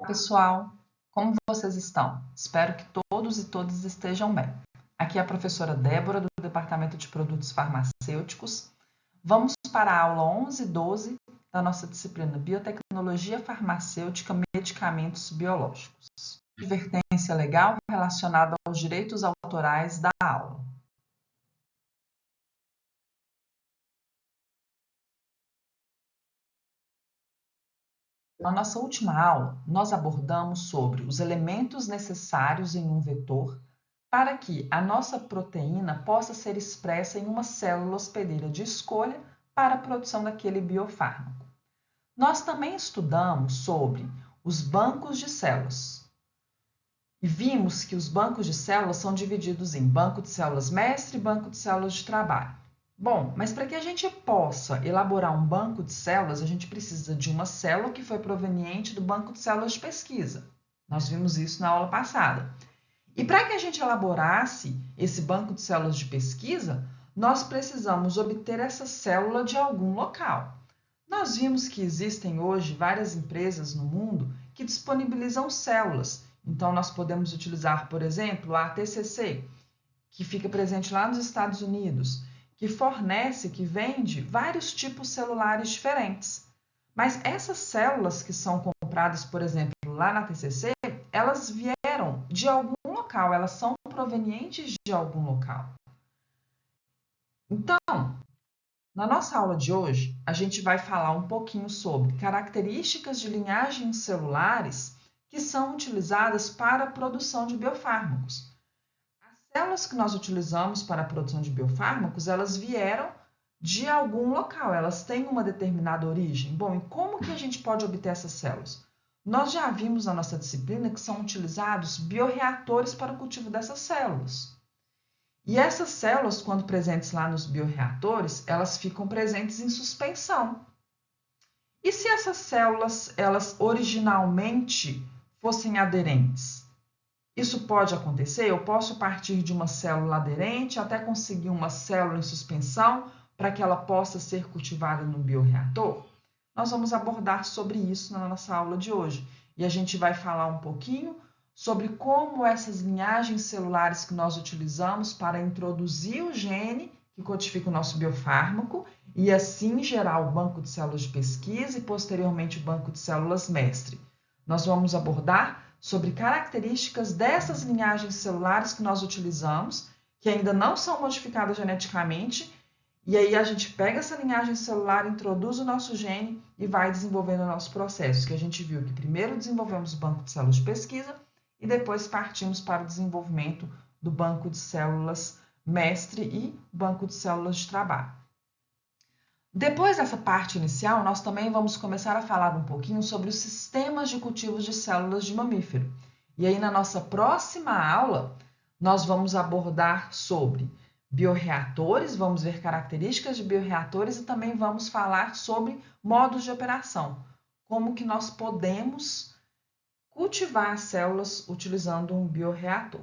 Pessoal, como vocês estão? Espero que todos e todas estejam bem. Aqui é a professora Débora, do Departamento de Produtos Farmacêuticos. Vamos para a aula 11 e 12 da nossa disciplina Biotecnologia Farmacêutica Medicamentos Biológicos. Advertência legal relacionada aos direitos autorais da aula. Na nossa última aula, nós abordamos sobre os elementos necessários em um vetor para que a nossa proteína possa ser expressa em uma célula hospedeira de escolha para a produção daquele biofármaco. Nós também estudamos sobre os bancos de células e vimos que os bancos de células são divididos em banco de células mestre e banco de células de trabalho. Bom, mas para que a gente possa elaborar um banco de células, a gente precisa de uma célula que foi proveniente do banco de células de pesquisa. Nós vimos isso na aula passada. E para que a gente elaborasse esse banco de células de pesquisa, nós precisamos obter essa célula de algum local. Nós vimos que existem hoje várias empresas no mundo que disponibilizam células. Então, nós podemos utilizar, por exemplo, a TCC, que fica presente lá nos Estados Unidos, que fornece, que vende vários tipos celulares diferentes. Mas essas células que são compradas, por exemplo, lá na TCC, elas vieram de algum local, elas são provenientes de algum local. Então, na nossa aula de hoje, a gente vai falar um pouquinho sobre características de linhagens celulares que são utilizadas para a produção de biofármacos. As células que nós utilizamos para a produção de biofármacos, elas vieram de algum local, elas têm uma determinada origem. Bom, e como que a gente pode obter essas células? Nós já vimos na nossa disciplina que são utilizados bioreatores para o cultivo dessas células. E essas células, quando presentes lá nos bioreatores, elas ficam presentes em suspensão. E se essas células, elas originalmente fossem aderentes? Isso pode acontecer? Eu posso partir de uma célula aderente até conseguir uma célula em suspensão para que ela possa ser cultivada no bioreator? Nós vamos abordar sobre isso na nossa aula de hoje. E a gente vai falar um pouquinho sobre como essas linhagens celulares que nós utilizamos para introduzir o gene que codifica o nosso biofármaco e assim gerar o banco de células de pesquisa e posteriormente o banco de células mestre. Nós vamos abordar sobre características dessas linhagens celulares que nós utilizamos, que ainda não são modificadas geneticamente, e aí a gente pega essa linhagem celular, introduz o nosso gene e vai desenvolvendo o nosso processo, que a gente viu que primeiro desenvolvemos o banco de células de pesquisa e depois partimos para o desenvolvimento do banco de células mestre e banco de células de trabalho. Depois dessa parte inicial, nós também vamos começar a falar um pouquinho sobre os sistemas de cultivos de células de mamífero. E aí, na nossa próxima aula, nós vamos abordar sobre bioreatores, vamos ver características de bioreatores e também vamos falar sobre modos de operação, como que nós podemos cultivar as células utilizando um bioreator.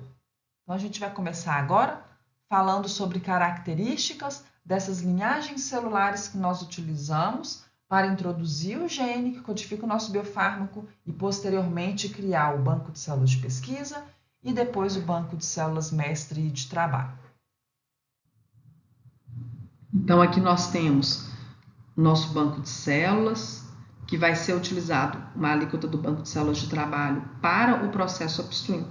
Então, a gente vai começar agora falando sobre características dessas linhagens celulares que nós utilizamos para introduzir o gene que codifica o nosso biofármaco e posteriormente criar o banco de células de pesquisa e depois o banco de células mestre de trabalho. Então aqui nós temos o nosso banco de células, que vai ser utilizado uma alíquota do banco de células de trabalho para o processo upstream.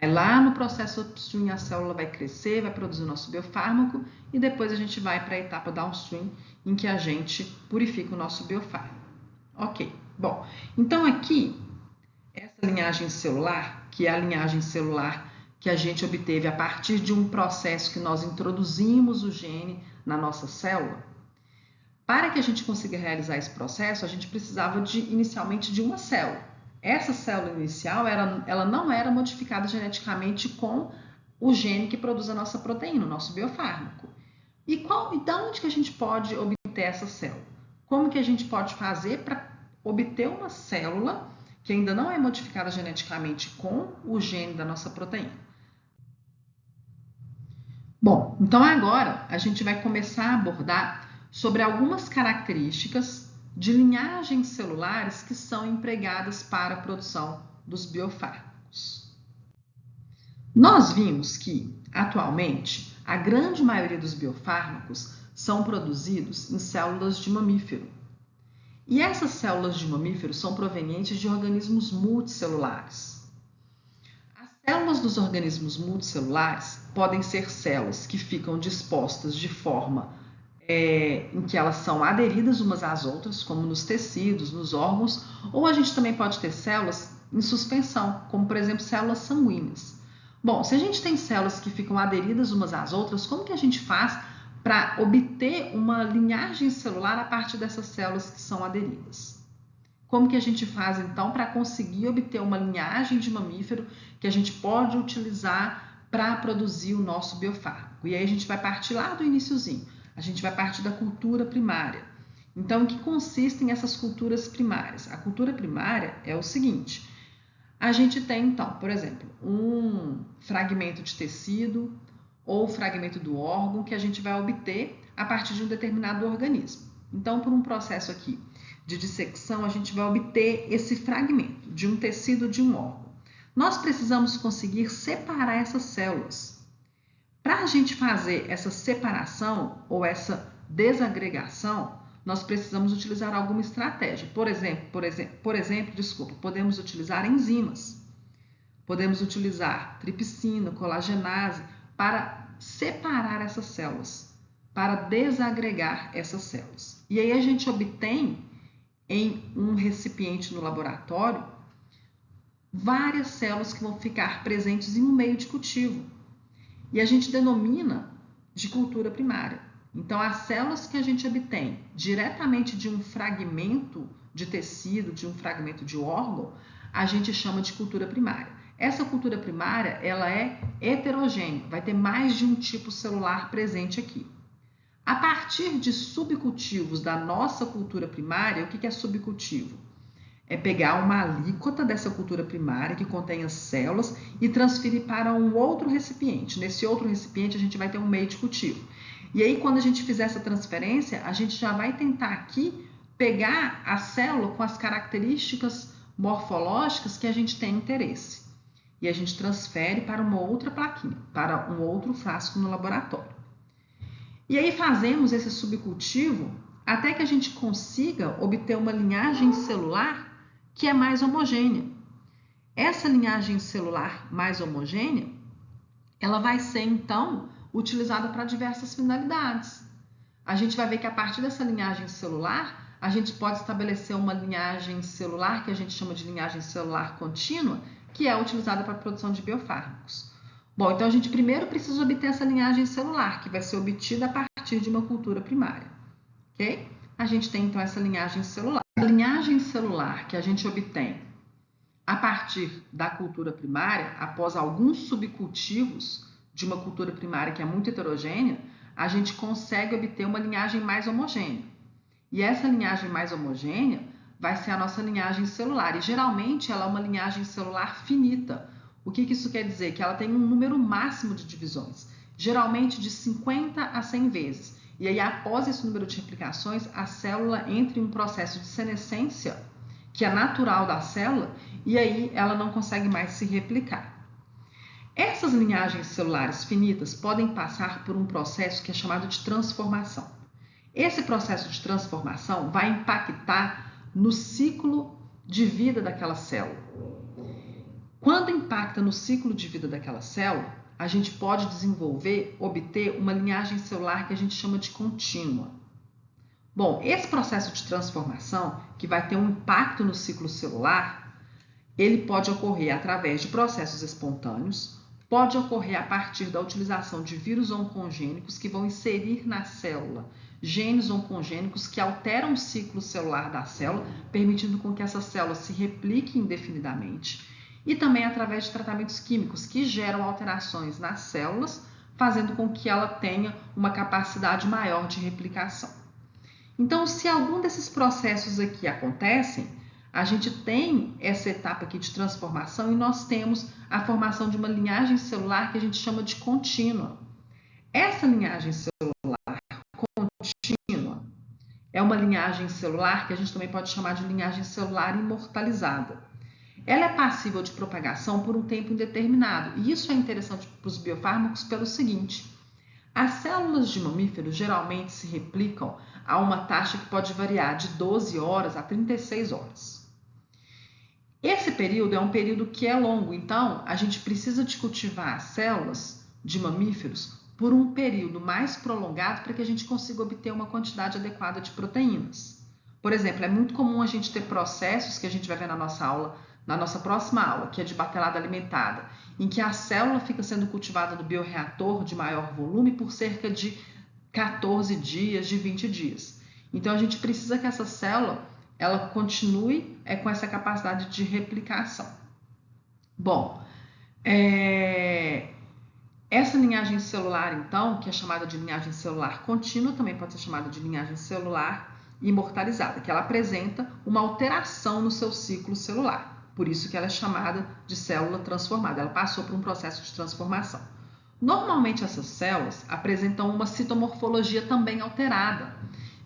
Aí lá no processo upstream a célula vai crescer, vai produzir o nosso biofármaco e depois a gente vai para a etapa downstream em que a gente purifica o nosso biofármaco. Ok, bom, então aqui essa linhagem celular, que é a linhagem celular que a gente obteve a partir de um processo que nós introduzimos o gene na nossa célula, para que a gente consiga realizar esse processo, a gente precisava inicialmente de uma célula. Essa célula inicial, ela não era modificada geneticamente com o gene que produz a nossa proteína, o nosso biofármaco. E da onde que a gente pode obter essa célula? Como que a gente pode fazer para obter uma célula que ainda não é modificada geneticamente com o gene da nossa proteína? Bom, então agora a gente vai começar a abordar sobre algumas características de linhagens celulares que são empregadas para a produção dos biofármacos. Nós vimos que, atualmente, a grande maioria dos biofármacos são produzidos em células de mamífero. E essas células de mamífero são provenientes de organismos multicelulares. As células dos organismos multicelulares podem ser células que ficam dispostas de forma em que elas são aderidas umas às outras, como nos tecidos, nos órgãos, ou a gente também pode ter células em suspensão, como por exemplo células sanguíneas. Bom, se a gente tem células que ficam aderidas umas às outras, como que a gente faz para obter uma linhagem celular a partir dessas células que são aderidas? Como que a gente faz então para conseguir obter uma linhagem de mamífero que a gente pode utilizar para produzir o nosso biofármaco? E aí a gente vai partir lá do iniciozinho. A gente vai partir da cultura primária. Então, em que consistem essas culturas primárias? A cultura primária é o seguinte: a gente tem, então, por exemplo, um fragmento de tecido ou fragmento do órgão que a gente vai obter a partir de um determinado organismo. Então, por um processo aqui de dissecção, a gente vai obter esse fragmento de um tecido de um órgão. Nós precisamos conseguir separar essas células. Para a gente fazer essa separação ou essa desagregação, nós precisamos utilizar alguma estratégia. Por exemplo, podemos utilizar enzimas. Podemos utilizar tripsina, colagenase para separar essas células, para desagregar essas células. E aí a gente obtém em um recipiente no laboratório várias células que vão ficar presentes em um meio de cultivo. E a gente denomina de cultura primária. Então, as células que a gente obtém diretamente de um fragmento de tecido, de um fragmento de órgão, a gente chama de cultura primária. Essa cultura primária, ela é heterogênea, vai ter mais de um tipo celular presente aqui. A partir de subcultivos da nossa cultura primária, o que é subcultivo? É pegar uma alíquota dessa cultura primária que contém as células e transferir para um outro recipiente. Nesse outro recipiente a gente vai ter um meio de cultivo. E aí quando a gente fizer essa transferência, a gente já vai tentar aqui pegar a célula com as características morfológicas que a gente tem interesse. E a gente transfere para uma outra plaquinha, para um outro frasco no laboratório. E aí fazemos esse subcultivo até que a gente consiga obter uma linhagem celular que é mais homogênea. Essa linhagem celular mais homogênea, ela vai ser, então, utilizada para diversas finalidades. A gente vai ver que a partir dessa linhagem celular, a gente pode estabelecer uma linhagem celular que a gente chama de linhagem celular contínua, que é utilizada para a produção de biofármacos. Bom, então a gente primeiro precisa obter essa linhagem celular, que vai ser obtida a partir de uma cultura primária. Ok? A gente tem, então, essa linhagem celular. A linhagem celular que a gente obtém a partir da cultura primária, após alguns subcultivos de uma cultura primária que é muito heterogênea, a gente consegue obter uma linhagem mais homogênea. E essa linhagem mais homogênea vai ser a nossa linhagem celular. E geralmente ela é uma linhagem celular finita. O que isso quer dizer? Que ela tem um número máximo de divisões, geralmente de 50 a 100 vezes. E aí, após esse número de replicações, a célula entra em um processo de senescência, que é natural da célula, e aí ela não consegue mais se replicar. Essas linhagens celulares finitas podem passar por um processo que é chamado de transformação. Esse processo de transformação vai impactar no ciclo de vida daquela célula. Quando impacta no ciclo de vida daquela célula, a gente pode obter uma linhagem celular que a gente chama de contínua. Bom, esse processo de transformação, que vai ter um impacto no ciclo celular, ele pode ocorrer através de processos espontâneos, pode ocorrer a partir da utilização de vírus oncogênicos que vão inserir na célula genes oncogênicos que alteram o ciclo celular da célula, permitindo com que essa célula se replique indefinidamente. E também através de tratamentos químicos que geram alterações nas células, fazendo com que ela tenha uma capacidade maior de replicação. Então, se algum desses processos aqui acontecem, a gente tem essa etapa aqui de transformação e nós temos a formação de uma linhagem celular que a gente chama de contínua. Essa linhagem celular contínua, é uma linhagem celular que a gente também pode chamar de linhagem celular imortalizada. Ela é passível de propagação por um tempo indeterminado, e isso é interessante para os biofármacos pelo seguinte: as células de mamíferos geralmente se replicam a uma taxa que pode variar de 12 horas a 36 horas. Esse período é um período que é longo, então a gente precisa de cultivar as células de mamíferos por um período mais prolongado para que a gente consiga obter uma quantidade adequada de proteínas. Por exemplo, é muito comum a gente ter processos que a gente vai ver na nossa aula, na nossa próxima aula, que é de batelada alimentada, em que a célula fica sendo cultivada no bioreator de maior volume por cerca de 14 dias, de 20 dias. Então a gente precisa que essa célula ela continue com essa capacidade de replicação. Bom, essa linhagem celular, então, que é chamada de linhagem celular contínua, também pode ser chamada de linhagem celular imortalizada, que ela apresenta uma alteração no seu ciclo celular. Por isso que ela é chamada de célula transformada. Ela passou por um processo de transformação. Normalmente essas células apresentam uma citomorfologia também alterada.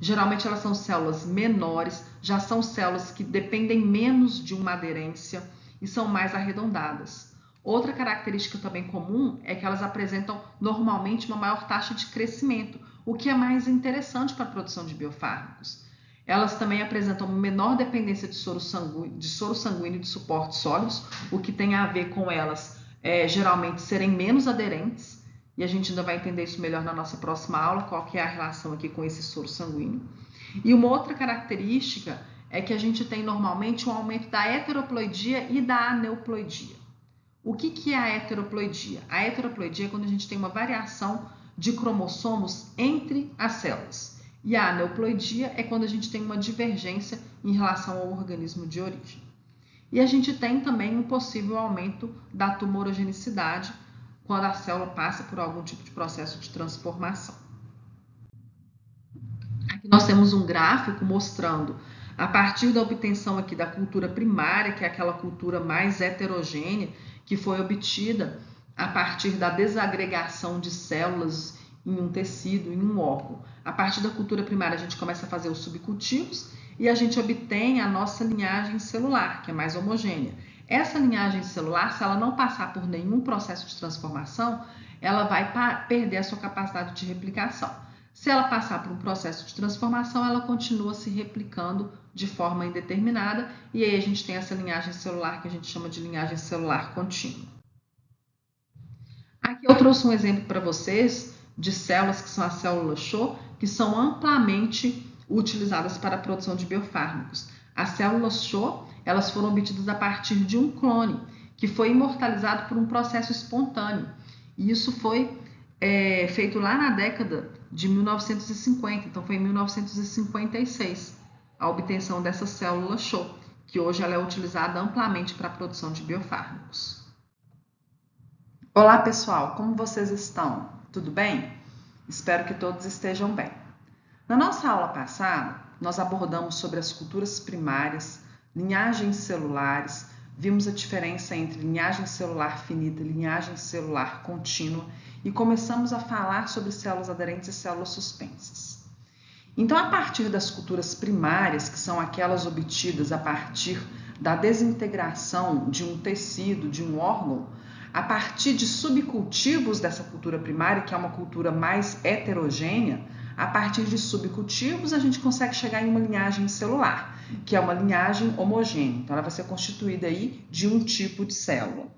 Geralmente elas são células menores, já são células que dependem menos de uma aderência e são mais arredondadas. Outra característica também comum é que elas apresentam normalmente uma maior taxa de crescimento, o que é mais interessante para a produção de biofármacos. Elas também apresentam uma menor dependência de soro sanguíneo e de suportes sólidos, o que tem a ver com elas geralmente serem menos aderentes, e a gente ainda vai entender isso melhor na nossa próxima aula, qual que é a relação aqui com esse soro sanguíneo. E uma outra característica é que a gente tem normalmente um aumento da heteroploidia e da aneuploidia. O que é a heteroploidia? A heteroploidia é quando a gente tem uma variação de cromossomos entre as células. E a aneuploidia é quando a gente tem uma divergência em relação ao organismo de origem. E a gente tem também um possível aumento da tumorogenicidade quando a célula passa por algum tipo de processo de transformação. Aqui nós temos um gráfico mostrando, a partir da obtenção aqui da cultura primária, que é aquela cultura mais heterogênea, que foi obtida a partir da desagregação de células em um tecido, em um órgão. A partir da cultura primária, a gente começa a fazer os subcultivos e a gente obtém a nossa linhagem celular, que é mais homogênea. Essa linhagem celular, se ela não passar por nenhum processo de transformação, ela vai perder a sua capacidade de replicação. Se ela passar por um processo de transformação, ela continua se replicando de forma indeterminada e aí a gente tem essa linhagem celular que a gente chama de linhagem celular contínua. Aqui eu trouxe um exemplo para vocês de células que são as células CHO, que são amplamente utilizadas para a produção de biofármacos. As células CHO, elas foram obtidas a partir de um clone, que foi imortalizado por um processo espontâneo. E isso foi feito lá na década de 1950, então foi em 1956, a obtenção dessa célula CHO, que hoje ela é utilizada amplamente para a produção de biofármacos. Olá pessoal, como vocês estão? Tudo bem? Espero que todos estejam bem. Na nossa aula passada, nós abordamos sobre as culturas primárias, linhagens celulares, vimos a diferença entre linhagem celular finita e linhagem celular contínua e começamos a falar sobre células aderentes e células suspensas. Então, a partir das culturas primárias, que são aquelas obtidas a partir da desintegração de um tecido, de um órgão, a partir de subcultivos dessa cultura primária, que é uma cultura mais heterogênea, a partir de subcultivos a gente consegue chegar em uma linhagem celular, que é uma linhagem homogênea. Então, ela vai ser constituída aí de um tipo de célula.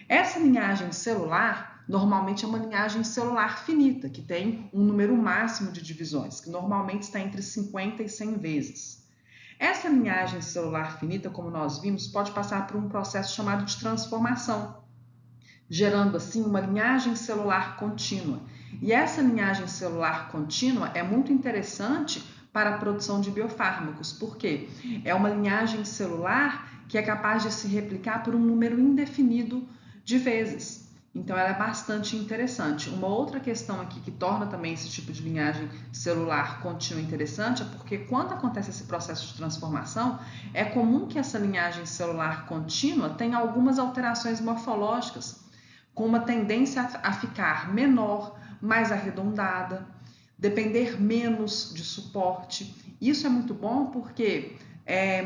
Essa linhagem celular, normalmente é uma linhagem celular finita, que tem um número máximo de divisões, que normalmente está entre 50 e 100 vezes. Essa linhagem celular finita, como nós vimos, pode passar por um processo chamado de transformação, gerando assim uma linhagem celular contínua. E essa linhagem celular contínua é muito interessante para a produção de biofármacos, porque é uma linhagem celular que é capaz de se replicar por um número indefinido de vezes. Então, ela é bastante interessante. Uma outra questão aqui que torna também esse tipo de linhagem celular contínua interessante é porque quando acontece esse processo de transformação, é comum que essa linhagem celular contínua tenha algumas alterações morfológicas, com uma tendência a ficar menor, mais arredondada. depender menos de suporte. Isso é muito bom porque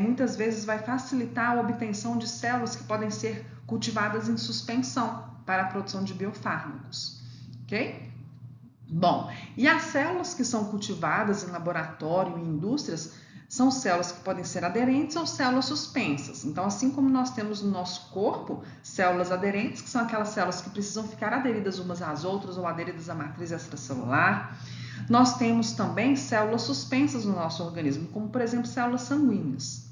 muitas vezes vai facilitar a obtenção de células que podem ser cultivadas em suspensão para a produção de biofármacos, ok? Bom, e as células que são cultivadas em laboratório e indústrias são células que podem ser aderentes ou células suspensas. Então, assim como nós temos no nosso corpo células aderentes, que são aquelas células que precisam ficar aderidas umas às outras ou aderidas à matriz extracelular, nós temos também células suspensas no nosso organismo, como por exemplo células sanguíneas.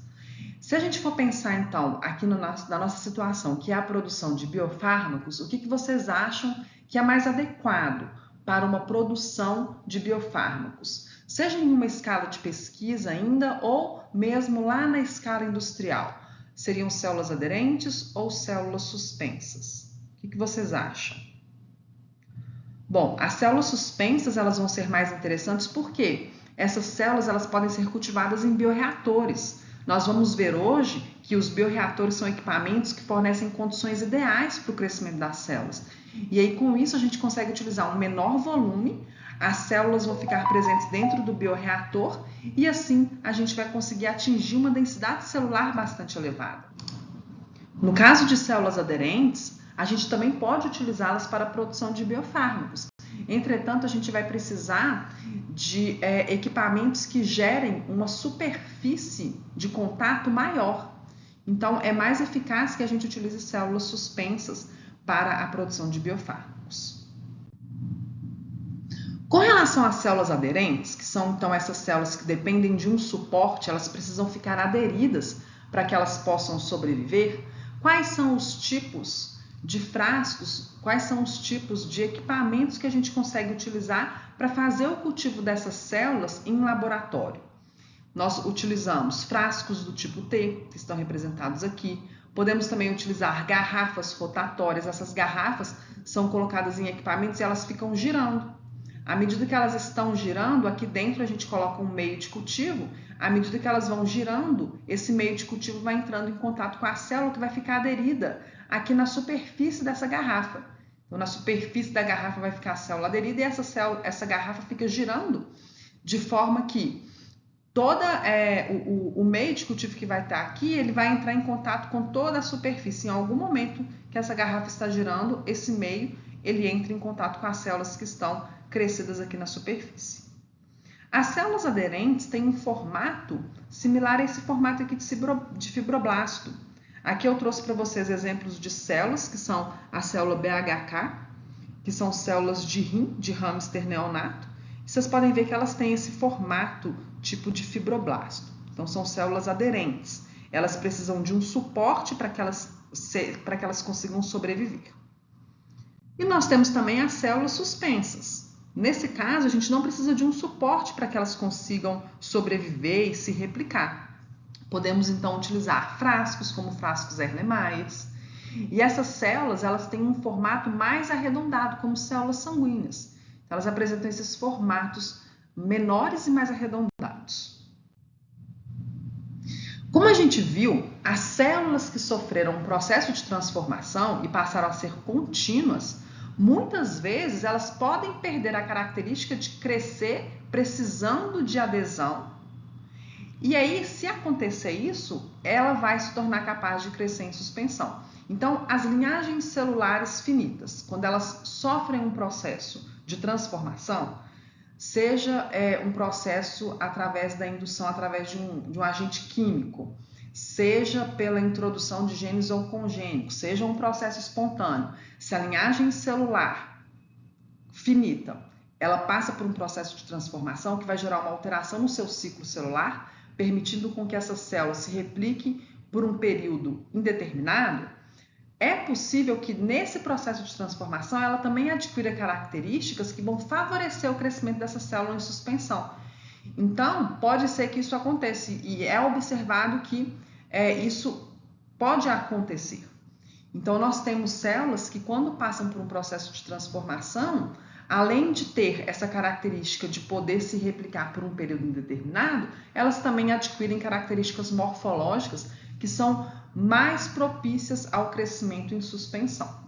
Se a gente for pensar então aqui na nossa situação, que é a produção de biofármacos, o que vocês acham que é mais adequado para uma produção de biofármacos? Seja em uma escala de pesquisa ainda ou mesmo lá na escala industrial. Seriam células aderentes ou células suspensas? O que vocês acham? Bom, as células suspensas elas vão ser mais interessantes porque essas células elas podem ser cultivadas em bioreatores. Nós vamos ver hoje que os bioreatores são equipamentos que fornecem condições ideais para o crescimento das células. E aí, com isso, a gente consegue utilizar um menor volume, as células vão ficar presentes dentro do bioreator e assim a gente vai conseguir atingir uma densidade celular bastante elevada. No caso de células aderentes, a gente também pode utilizá-las para a produção de biofármacos. Entretanto, a gente vai precisar de equipamentos que gerem uma superfície de contato maior. Então, é mais eficaz que a gente utilize células suspensas para a produção de biofármacos. Com relação às células aderentes, que são então essas células que dependem de um suporte, elas precisam ficar aderidas para que elas possam sobreviver, quais são os tipos de frascos, quais são os tipos de equipamentos que a gente consegue utilizar para fazer o cultivo dessas células em laboratório? Nós utilizamos frascos do tipo T, que estão representados aqui. Podemos também utilizar garrafas rotatórias. Essas garrafas são colocadas em equipamentos e elas ficam girando. À medida que elas estão girando, aqui dentro a gente coloca um meio de cultivo. À medida que elas vão girando, esse meio de cultivo vai entrando em contato com a célula que vai ficar aderida aqui na superfície dessa garrafa. Então, na superfície da garrafa vai ficar a célula aderida e essa garrafa fica girando de forma que o meio de cultivo que vai estar aqui, ele vai entrar em contato com toda a superfície. Em algum momento que essa garrafa está girando, esse meio ele entra em contato com as células que estão crescidas aqui na superfície. As células aderentes têm um formato similar a esse formato aqui de fibroblasto. Aqui eu trouxe para vocês exemplos de células, que são a célula BHK, que são células de rim, de hamster neonato. E vocês podem ver que elas têm esse formato tipo de fibroblasto. Então, são células aderentes. Elas precisam de um suporte para que elas consigam sobreviver. E nós temos também as células suspensas. Nesse caso, a gente não precisa de um suporte para que elas consigam sobreviver e se replicar. Podemos, então, utilizar frascos, como frascos Erlenmeyer. E essas células, elas têm um formato mais arredondado, como células sanguíneas. Elas apresentam esses formatos menores e mais arredondados. Como a gente viu, as células que sofreram um processo de transformação e passaram a ser contínuas, muitas vezes elas podem perder a característica de crescer precisando de adesão. E aí, se acontecer isso, ela vai se tornar capaz de crescer em suspensão. Então, as linhagens celulares finitas, quando elas sofrem um processo de transformação, seja um processo através da indução, através de um agente químico, seja pela introdução de genes ou congênicos, seja um processo espontâneo. Se a linhagem celular finita, ela passa por um processo de transformação que vai gerar uma alteração no seu ciclo celular, permitindo com que essa célula se replique por um período indeterminado, é possível que nesse processo de transformação ela também adquira características que vão favorecer o crescimento dessa célula em suspensão. Então, pode ser que isso aconteça e é observado que isso pode acontecer. Então, nós temos células que quando passam por um processo de transformação, além de ter essa característica de poder se replicar por um período indeterminado, elas também adquirem características morfológicas que são mais propícias ao crescimento em suspensão.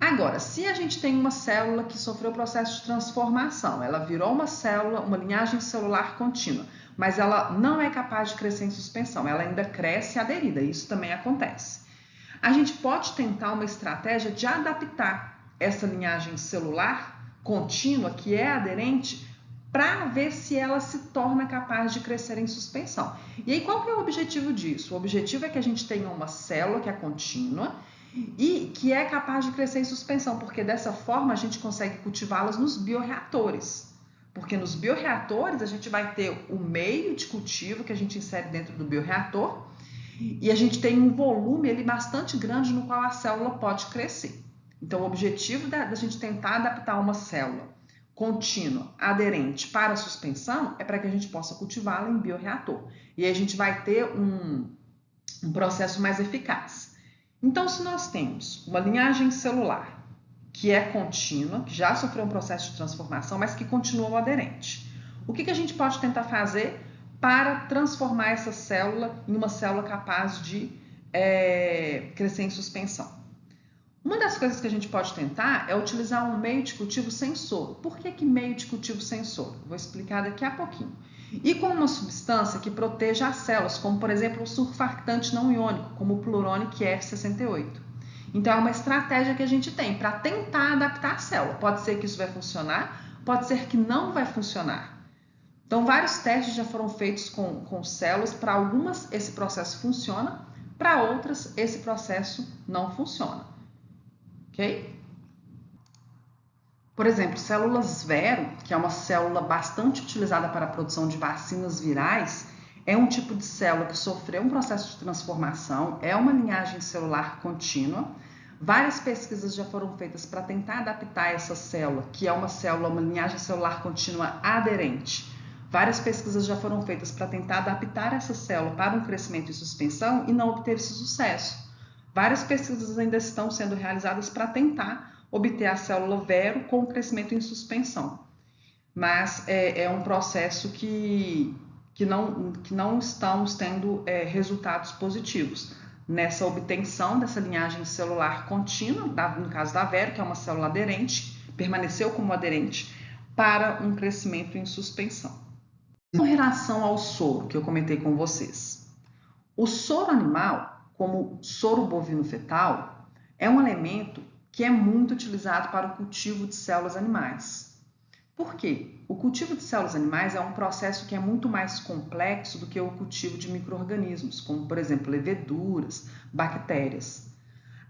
Agora, se a gente tem uma célula que sofreu processo de transformação, ela virou uma célula, uma linhagem celular contínua, mas ela não é capaz de crescer em suspensão, ela ainda cresce aderida, isso também acontece. A gente pode tentar uma estratégia de adaptar essa linhagem celular contínua, que é aderente, para ver se ela se torna capaz de crescer em suspensão. E aí, qual que é o objetivo disso? O objetivo é que a gente tenha uma célula que é contínua e que é capaz de crescer em suspensão, porque dessa forma a gente consegue cultivá-las nos bioreatores. Porque nos bioreatores a gente vai ter o meio de cultivo que a gente insere dentro do bioreator e a gente tem um volume ali bastante grande no qual a célula pode crescer. Então, o objetivo da gente tentar adaptar uma célula contínua, aderente para a suspensão é para que a gente possa cultivá-la em bioreator. E aí a gente vai ter um processo mais eficaz. Então, se nós temos uma linhagem celular que é contínua, que já sofreu um processo de transformação, mas que continua aderente, o que a gente pode tentar fazer para transformar essa célula em uma célula capaz de crescer em suspensão? Uma das coisas que a gente pode tentar é utilizar um meio de cultivo sem soro. Por que meio de cultivo sem soro? Vou explicar daqui a pouquinho. E com uma substância que proteja as células, como por exemplo o surfactante não iônico, como o Pluronic F68. Então é uma estratégia que a gente tem para tentar adaptar a célula. Pode ser que isso vai funcionar, pode ser que não vai funcionar. Então vários testes já foram feitos com células, para algumas esse processo funciona, para outras esse processo não funciona. Ok? Por exemplo, células Vero, que é uma célula bastante utilizada para a produção de vacinas virais, é um tipo de célula que sofreu um processo de transformação, é uma linhagem celular contínua. Várias pesquisas já foram feitas para tentar adaptar essa célula, que é uma célula, uma linhagem celular contínua aderente. Várias pesquisas já foram feitas para tentar adaptar essa célula para um crescimento em suspensão e não obter esse sucesso. Várias pesquisas ainda estão sendo realizadas para tentar obter a célula Vero com crescimento em suspensão. Mas é um processo que não estamos tendo resultados positivos nessa obtenção dessa linhagem celular contínua, no caso da Vero, que é uma célula aderente, permaneceu como aderente, para um crescimento em suspensão. Com relação ao soro, que eu comentei com vocês, o soro animal, como soro bovino fetal, é um elemento que é muito utilizado para o cultivo de células animais. Por quê? O cultivo de células animais é um processo que é muito mais complexo do que o cultivo de micro-organismos, como, por exemplo, leveduras, bactérias.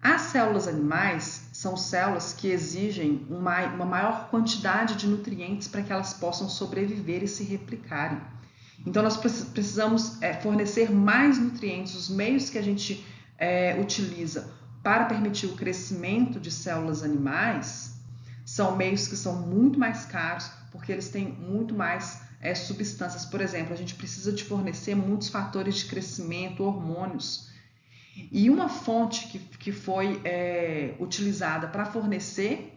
As células animais são células que exigem uma maior quantidade de nutrientes para que elas possam sobreviver e se replicarem. Então, nós precisamos fornecer mais nutrientes. Os meios que a gente utiliza para permitir o crescimento de células animais são meios que são muito mais caros, porque eles têm muito mais substâncias. Por exemplo, a gente precisa de fornecer muitos fatores de crescimento, hormônios. E uma fonte que foi utilizada para fornecer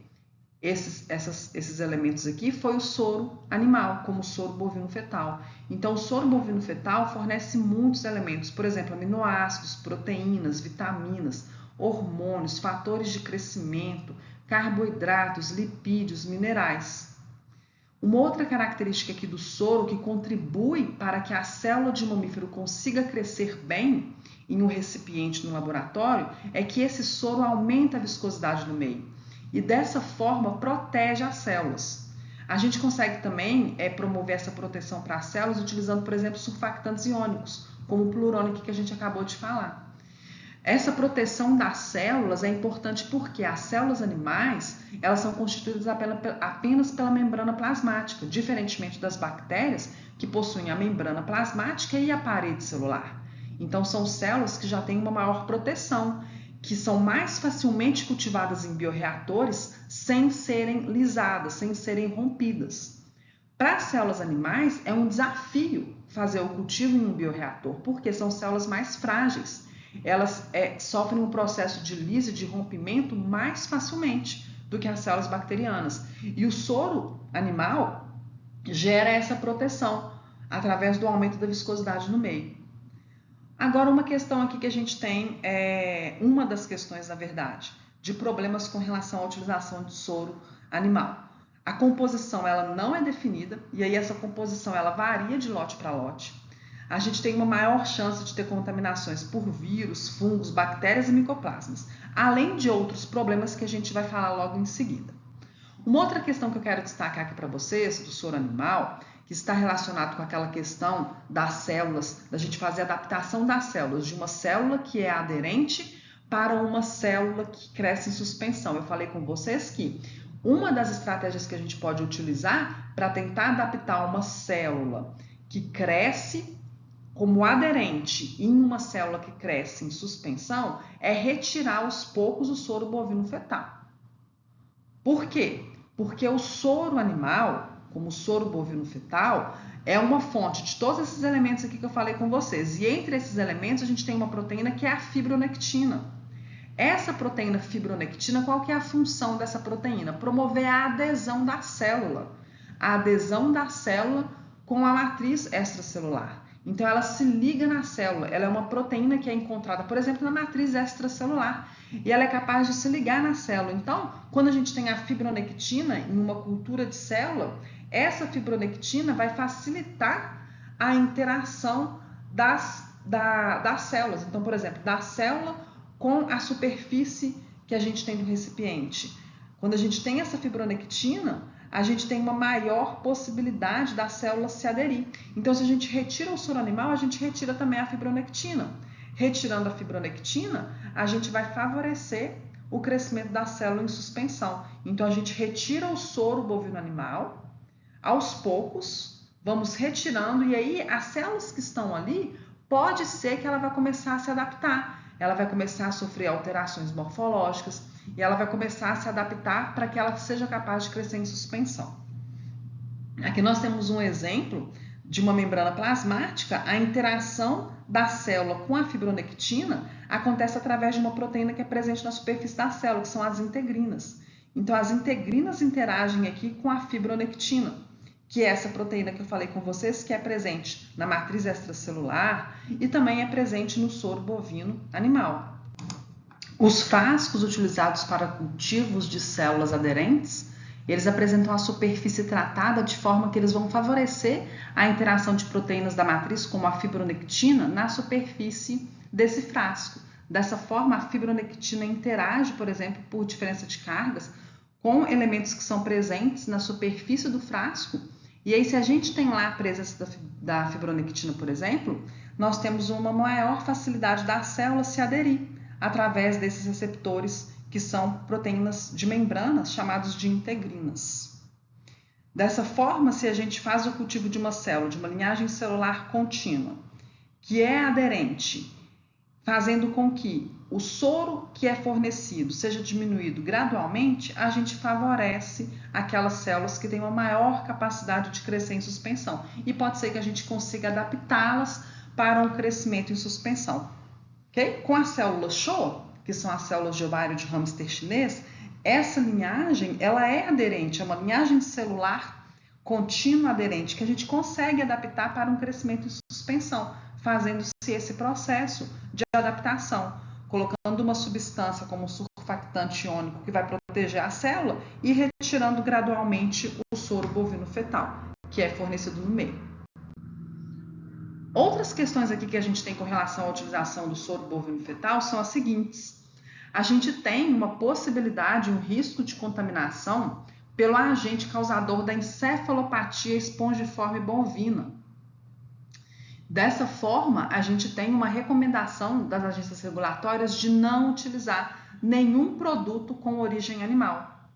esses elementos aqui foi o soro animal, como o soro bovino fetal. Então, o soro bovino fetal fornece muitos elementos, por exemplo, aminoácidos, proteínas, vitaminas, hormônios, fatores de crescimento, carboidratos, lipídios, minerais. Uma outra característica aqui do soro que contribui para que a célula de mamífero consiga crescer bem em um recipiente no laboratório é que esse soro aumenta a viscosidade do meio e dessa forma protege as células. A gente consegue também promover essa proteção para as células utilizando, por exemplo, surfactantes iônicos, como o Pluronic que a gente acabou de falar. Essa proteção das células é importante porque as células animais elas são constituídas apenas pela membrana plasmática, diferentemente das bactérias que possuem a membrana plasmática e a parede celular. Então, são células que já têm uma maior proteção, que são mais facilmente cultivadas em bioreatores sem serem lisadas, sem serem rompidas. Para as células animais, é um desafio fazer o cultivo em um bioreator, porque são células mais frágeis. Elas sofrem um processo de lise, de rompimento mais facilmente do que as células bacterianas. E o soro animal gera essa proteção através do aumento da viscosidade no meio. Agora, uma questão aqui que a gente tem, uma das questões, na verdade, de problemas com relação à utilização de soro animal. A composição ela não é definida e aí essa composição ela varia de lote para lote. A gente tem uma maior chance de ter contaminações por vírus, fungos, bactérias e micoplasmas, além de outros problemas que a gente vai falar logo em seguida. Uma outra questão que eu quero destacar aqui para vocês do soro animal, que está relacionado com aquela questão das células, da gente fazer a adaptação das células, de uma célula que é aderente para uma célula que cresce em suspensão. Eu falei com vocês que uma das estratégias que a gente pode utilizar para tentar adaptar uma célula que cresce como aderente em uma célula que cresce em suspensão é retirar aos poucos o soro bovino fetal. Por quê? Porque o soro animal, como o soro bovino fetal, é uma fonte de todos esses elementos aqui que eu falei com vocês. E entre esses elementos a gente tem uma proteína que é a fibronectina. Essa proteína fibronectina, qual que é a função dessa proteína? Promover a adesão da célula. A adesão da célula com a matriz extracelular. Então, ela se liga na célula. Ela é uma proteína que é encontrada, por exemplo, na matriz extracelular. E ela é capaz de se ligar na célula. Então, quando a gente tem a fibronectina em uma cultura de célula, essa fibronectina vai facilitar a interação das células. Então, por exemplo, da célula com a superfície que a gente tem do recipiente. Quando a gente tem essa fibronectina, a gente tem uma maior possibilidade da célula se aderir. Então, se a gente retira o soro animal, a gente retira também a fibronectina. Retirando a fibronectina, a gente vai favorecer o crescimento da célula em suspensão. Então, a gente retira o soro bovino animal, aos poucos, vamos retirando, e aí as células que estão ali, pode ser que ela vai começar a se adaptar. Ela vai começar a sofrer alterações morfológicas e ela vai começar a se adaptar para que ela seja capaz de crescer em suspensão. Aqui nós temos um exemplo de uma membrana plasmática. A interação da célula com a fibronectina acontece através de uma proteína que é presente na superfície da célula, que são as integrinas. Então, as integrinas interagem aqui com a fibronectina, que é essa proteína que eu falei com vocês, que é presente na matriz extracelular e também é presente no soro bovino animal. Os frascos utilizados para cultivos de células aderentes, eles apresentam a superfície tratada de forma que eles vão favorecer a interação de proteínas da matriz, como a fibronectina, na superfície desse frasco. Dessa forma, a fibronectina interage, por exemplo, por diferença de cargas, com elementos que são presentes na superfície do frasco. E aí, se a gente tem lá a presença da fibronectina, por exemplo, nós temos uma maior facilidade da célula se aderir através desses receptores que são proteínas de membranas chamados de integrinas. Dessa forma, se a gente faz o cultivo de uma célula, de uma linhagem celular contínua, que é aderente, fazendo com que o soro que é fornecido seja diminuído gradualmente, a gente favorece aquelas células que têm uma maior capacidade de crescer em suspensão. E pode ser que a gente consiga adaptá-las para um crescimento em suspensão. Okay? Com as células CHO, que são as células de ovário de hamster chinês, essa linhagem ela é aderente, é uma linhagem celular contínua aderente que a gente consegue adaptar para um crescimento em suspensão, fazendo-se esse processo de adaptação, colocando uma substância como o surfactante iônico que vai proteger a célula e retirando gradualmente o soro bovino fetal, que é fornecido no meio. Outras questões aqui que a gente tem com relação à utilização do soro bovino fetal são as seguintes. A gente tem uma possibilidade, um risco de contaminação pelo agente causador da encefalopatia espongiforme bovina. Dessa forma, a gente tem uma recomendação das agências regulatórias de não utilizar nenhum produto com origem animal.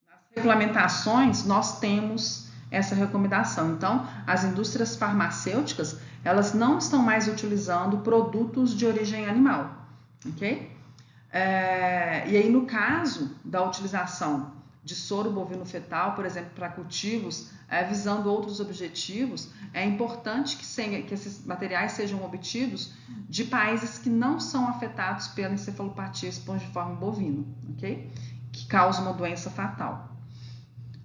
Nas regulamentações, nós temos essa recomendação. Então, as indústrias farmacêuticas, elas não estão mais utilizando produtos de origem animal, ok? E aí, no caso da utilização de soro bovino fetal, por exemplo, para cultivos, visando outros objetivos, é importante que esses materiais sejam obtidos de países que não são afetados pela encefalopatia espongiforme bovina, ok? Que causa uma doença fatal.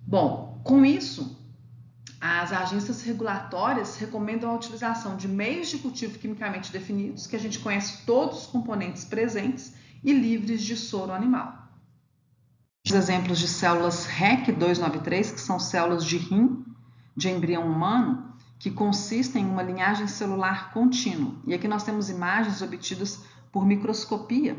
Bom, com isso, As agências regulatórias recomendam a utilização de meios de cultivo quimicamente definidos, que a gente conhece todos os componentes presentes e livres de soro animal. Os exemplos de células REC293, que são células de rim de embrião humano, que consistem em uma linhagem celular contínua. E aqui nós temos imagens obtidas por microscopia.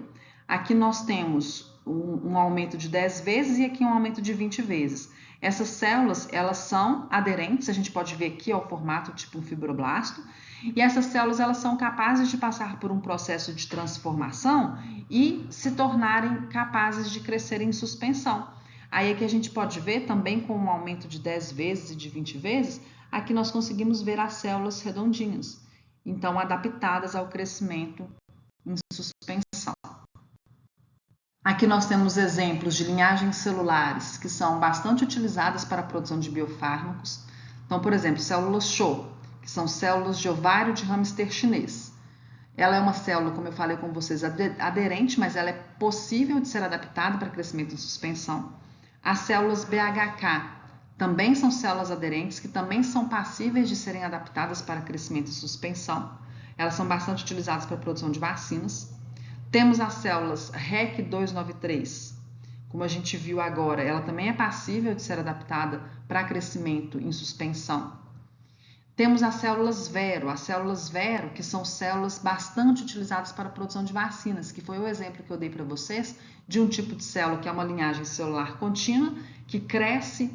Aqui nós temos um aumento de 10 vezes e aqui um aumento de 20 vezes. Essas células, elas são aderentes, a gente pode ver aqui o formato tipo um fibroblasto, e essas células elas são capazes de passar por um processo de transformação e se tornarem capazes de crescer em suspensão. Aí aqui a gente pode ver também com um aumento de 10 vezes e de 20 vezes, aqui nós conseguimos ver as células redondinhas, então adaptadas ao crescimento em suspensão. Aqui nós temos exemplos de linhagens celulares que são bastante utilizadas para a produção de biofármacos. Então, por exemplo, células CHO, que são células de ovário de hamster chinês. Ela é uma célula, como eu falei com vocês, aderente, mas ela é possível de ser adaptada para crescimento em suspensão. As células BHK também são células aderentes que também são passíveis de serem adaptadas para crescimento em suspensão. Elas são bastante utilizadas para a produção de vacinas. Temos as células REC293, como a gente viu agora, ela também é passível de ser adaptada para crescimento em suspensão. Temos as células Vero, que são células bastante utilizadas para a produção de vacinas, que foi o exemplo que eu dei para vocês, de um tipo de célula que é uma linhagem celular contínua, que cresce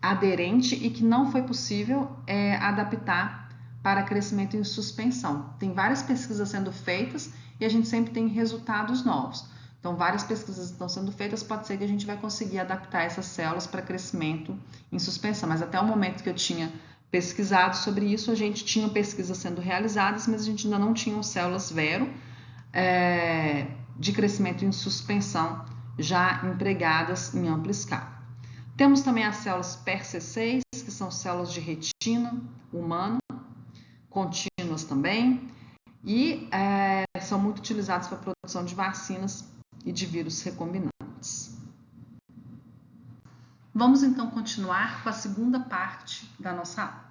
aderente e que não foi possível adaptar para crescimento em suspensão. Tem várias pesquisas sendo feitas e a gente sempre tem resultados novos. Então, várias pesquisas estão sendo feitas, pode ser que a gente vai conseguir adaptar essas células para crescimento em suspensão, mas até o momento que eu tinha pesquisado sobre isso, a gente tinha pesquisas sendo realizadas, mas a gente ainda não tinha células Vero de crescimento em suspensão já empregadas em ampla escala. Temos também as células PER-C6, que são células de retina humana, contínuas também, e são muito utilizadas para a produção de vacinas e de vírus recombinantes. Vamos então continuar com a segunda parte da nossa aula.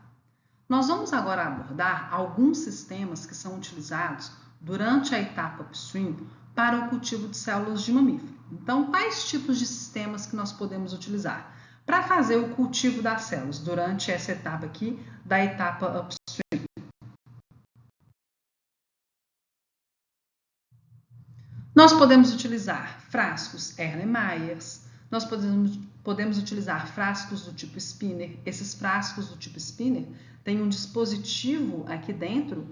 Nós vamos agora abordar alguns sistemas que são utilizados durante a etapa upstream para o cultivo de células de mamífero. Então, quais tipos de sistemas que nós podemos utilizar para fazer o cultivo das células durante essa etapa aqui da etapa upstream? Nós podemos utilizar frascos Erlenmeyer, nós podemos utilizar frascos do tipo spinner. Esses frascos do tipo spinner têm um dispositivo aqui dentro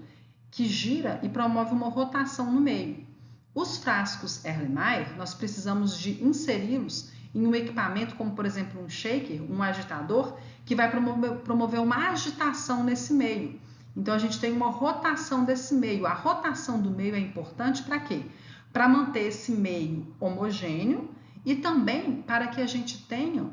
que gira e promove uma rotação no meio. Os frascos Erlenmeyer, nós precisamos de inseri-los em um equipamento como, por exemplo, um shaker, um agitador, que vai promover uma agitação nesse meio. Então, a gente tem uma rotação desse meio. A rotação do meio é importante para quê? Para manter esse meio homogêneo e também para que a gente tenha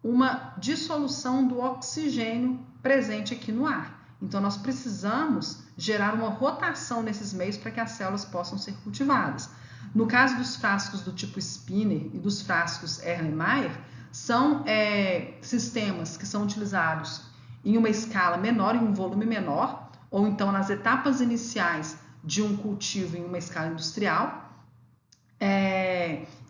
uma dissolução do oxigênio presente aqui no ar. Então, nós precisamos gerar uma rotação nesses meios para que as células possam ser cultivadas. No caso dos frascos do tipo spinner e dos frascos Erlenmeyer, são sistemas que são utilizados em uma escala menor, em um volume menor, ou então nas etapas iniciais de um cultivo em uma escala industrial,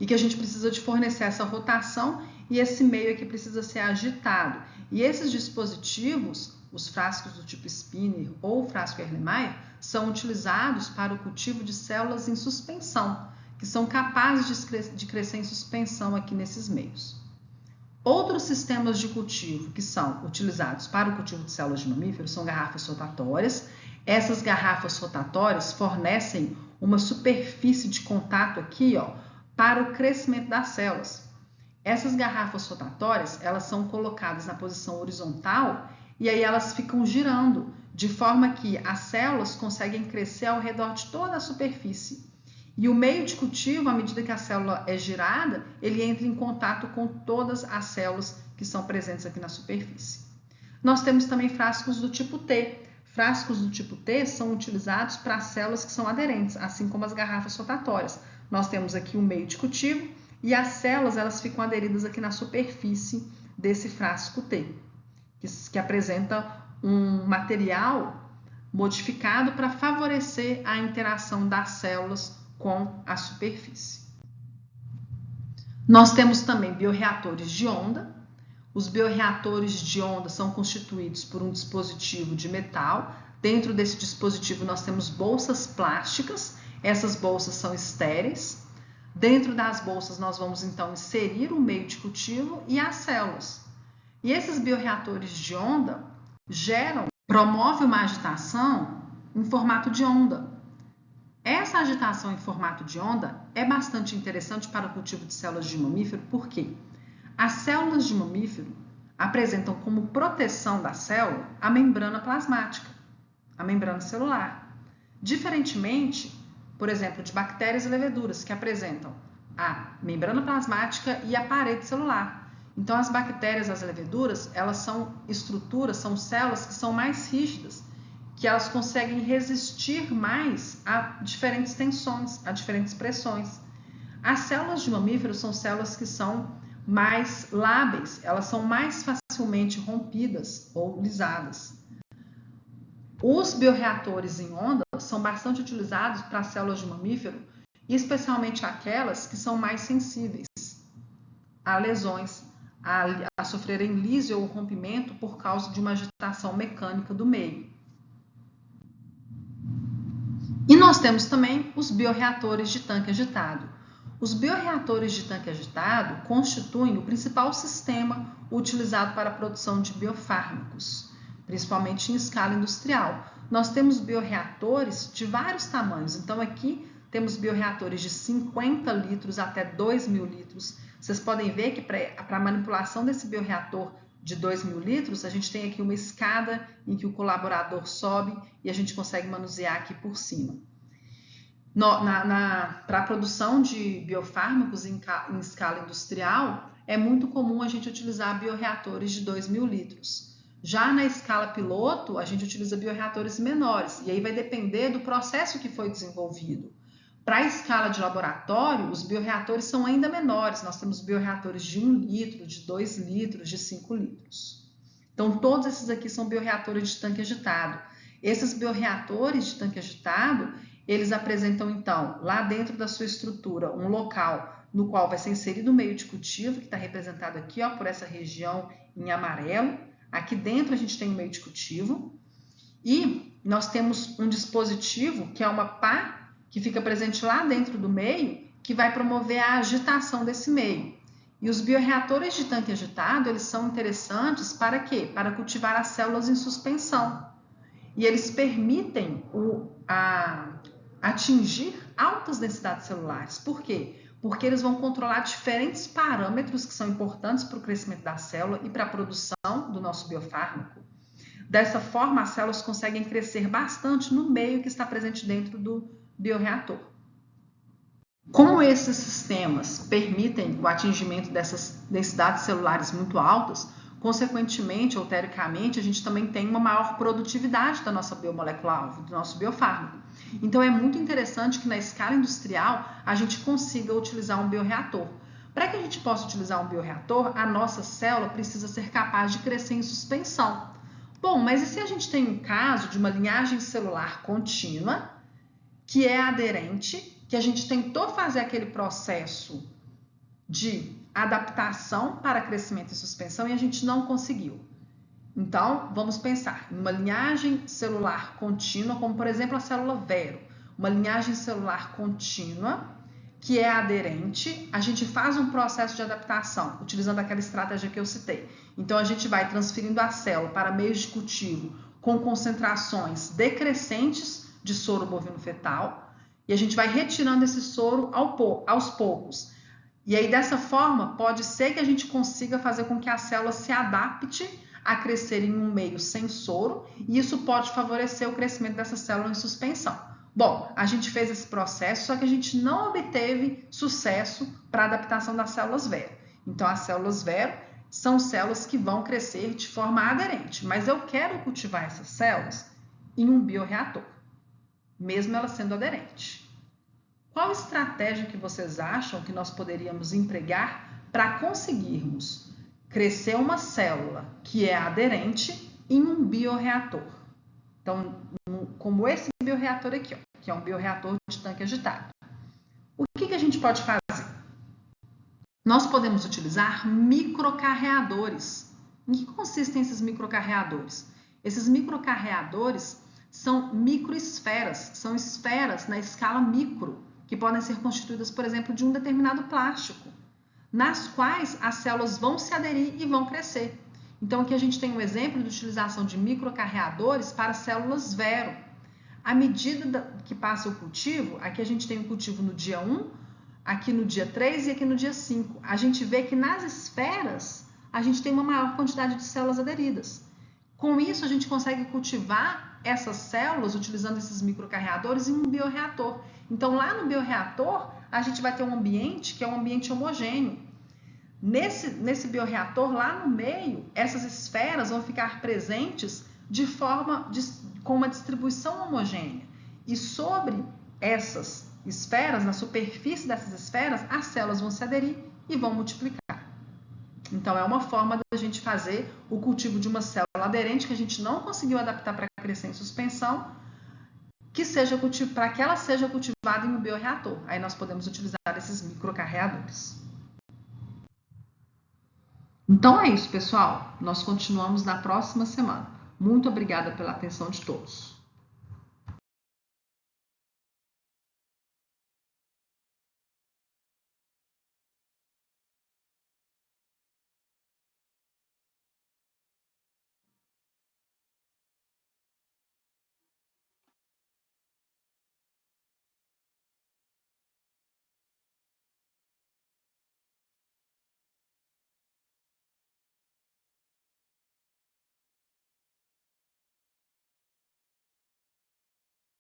e que a gente precisa de fornecer essa rotação e esse meio aqui precisa ser agitado. E esses dispositivos, os frascos do tipo spinner ou frasco Erlenmeyer, são utilizados para o cultivo de células em suspensão, que são capazes de crescer em suspensão aqui nesses meios. Outros sistemas de cultivo que são utilizados para o cultivo de células de mamíferos são garrafas rotatórias. Essas garrafas rotatórias fornecem uma superfície de contato aqui, para o crescimento das células. Essas garrafas rotatórias, elas são colocadas na posição horizontal e aí elas ficam girando, de forma que as células conseguem crescer ao redor de toda a superfície. E o meio de cultivo, à medida que a célula é girada, ele entra em contato com todas as células que são presentes aqui na superfície. Nós temos também frascos do tipo T. Frascos do tipo T são utilizados para as células que são aderentes, assim como as garrafas rotatórias. Nós temos aqui um meio de cultivo e as células elas ficam aderidas aqui na superfície desse frasco T. que apresenta um material modificado para favorecer a interação das células com a superfície. Nós temos também bioreatores de onda. Os bioreatores de onda são constituídos por um dispositivo de metal. Dentro desse dispositivo nós temos bolsas plásticas. Essas bolsas são estéreis. Dentro das bolsas nós vamos então inserir o meio de cultivo e as células. E esses bioreatores de onda promovem uma agitação em formato de onda. Essa agitação em formato de onda é bastante interessante para o cultivo de células de mamífero, porque as células de mamífero apresentam como proteção da célula a membrana plasmática, a membrana celular. Diferentemente, por exemplo, de bactérias e leveduras, que apresentam a membrana plasmática e a parede celular. Então, as bactérias e as leveduras, elas são estruturas, são células que são mais rígidas, que elas conseguem resistir mais a diferentes tensões, a diferentes pressões. As células de mamíferos são células que são mais lábeis, elas são mais facilmente rompidas ou lisadas. Os bioreatores em onda são bastante utilizados para as células de mamífero, especialmente aquelas que são mais sensíveis a lesões, a sofrerem lise ou rompimento por causa de uma agitação mecânica do meio. E nós temos também os bioreatores de tanque agitado. Os bioreatores de tanque agitado constituem o principal sistema utilizado para a produção de biofármacos, principalmente em escala industrial. Nós temos bioreatores de vários tamanhos. Então, aqui temos bioreatores de 50 litros até 2.000 litros. Vocês podem ver que para a manipulação desse bioreator de 2.000 litros, a gente tem aqui uma escada em que o colaborador sobe e a gente consegue manusear aqui por cima. Para a produção de biofármacos em escala industrial, é muito comum a gente utilizar bioreatores de 2.000 litros. Já na escala piloto, a gente utiliza bioreatores menores, e aí vai depender do processo que foi desenvolvido. Para a escala de laboratório, os bioreatores são ainda menores. Nós temos bioreatores de 1 litro, de 2 litros, de 5 litros. Então, todos esses aqui são bioreatores de tanque agitado. Esses bioreatores de tanque agitado, eles apresentam, então, lá dentro da sua estrutura, um local no qual vai ser inserido o meio de cultivo, que está representado aqui, ó, por essa região em amarelo. Aqui dentro a gente tem o meio de cultivo. E nós temos um dispositivo, que é uma pá, que fica presente lá dentro do meio, que vai promover a agitação desse meio. E os bioreatores de tanque agitado, eles são interessantes para quê? Para cultivar as células em suspensão. E eles permitem atingir altas densidades celulares. Por quê? Porque eles vão controlar diferentes parâmetros que são importantes para o crescimento da célula e para a produção do nosso biofármaco. Dessa forma, as células conseguem crescer bastante no meio que está presente dentro do bioreator. Como esses sistemas permitem o atingimento dessas densidades celulares muito altas, consequentemente ou teoricamente, a gente também tem uma maior produtividade da nossa biomolécula-alvo, do nosso biofármaco. Então, é muito interessante que na escala industrial a gente consiga utilizar um bioreator. Para que a gente possa utilizar um bioreator, a nossa célula precisa ser capaz de crescer em suspensão. Bom, mas e se a gente tem um caso de uma linhagem celular contínua, que é aderente, que a gente tentou fazer aquele processo de adaptação para crescimento e suspensão e a gente não conseguiu? Então, vamos pensar em uma linhagem celular contínua, como por exemplo a célula Vero, uma linhagem celular contínua que é aderente, a gente faz um processo de adaptação, utilizando aquela estratégia que eu citei. Então, a gente vai transferindo a célula para meios de cultivo com concentrações decrescentes de soro bovino fetal, e a gente vai retirando esse soro aos poucos. E aí, dessa forma, pode ser que a gente consiga fazer com que a célula se adapte a crescer em um meio sem soro, e isso pode favorecer o crescimento dessa célula em suspensão. Bom, a gente fez esse processo, só que a gente não obteve sucesso para a adaptação das células Vero. Então, as células Vero são células que vão crescer de forma aderente, mas eu quero cultivar essas células em um bioreator, mesmo ela sendo aderente. Qual estratégia que vocês acham que nós poderíamos empregar para conseguirmos crescer uma célula que é aderente em um bioreator. Então, como esse bioreator aqui, ó, que é um bioreator de tanque agitado. O que a gente pode fazer? Nós podemos utilizar microcarreadores. Em que consistem esses microcarreadores? Esses microcarreadores são microesferas, são esferas na escala micro, que podem ser constituídas, por exemplo, de um determinado plástico, nas quais as células vão se aderir e vão crescer. Então, aqui a gente tem um exemplo de utilização de microcarreadores para células vero. À medida que passa o cultivo, aqui a gente tem o cultivo no dia 1, aqui no dia 3 e aqui no dia 5. A gente vê que nas esferas a gente tem uma maior quantidade de células aderidas. Com isso, a gente consegue cultivar essas células utilizando esses microcarreadores em um bioreator. Então, lá no bioreator, a gente vai ter um ambiente que é um ambiente homogêneo. Nesse bioreator, lá no meio, essas esferas vão ficar presentes com uma distribuição homogênea. E sobre essas esferas, na superfície dessas esferas, as células vão se aderir e vão multiplicar. Então, é uma forma da gente fazer o cultivo de uma célula aderente que a gente não conseguiu adaptar para crescer em suspensão, para que ela seja cultivada em um bioreator. Aí nós podemos utilizar esses microcarreadores. Então é isso, pessoal. Nós continuamos na próxima semana. Muito obrigada pela atenção de todos.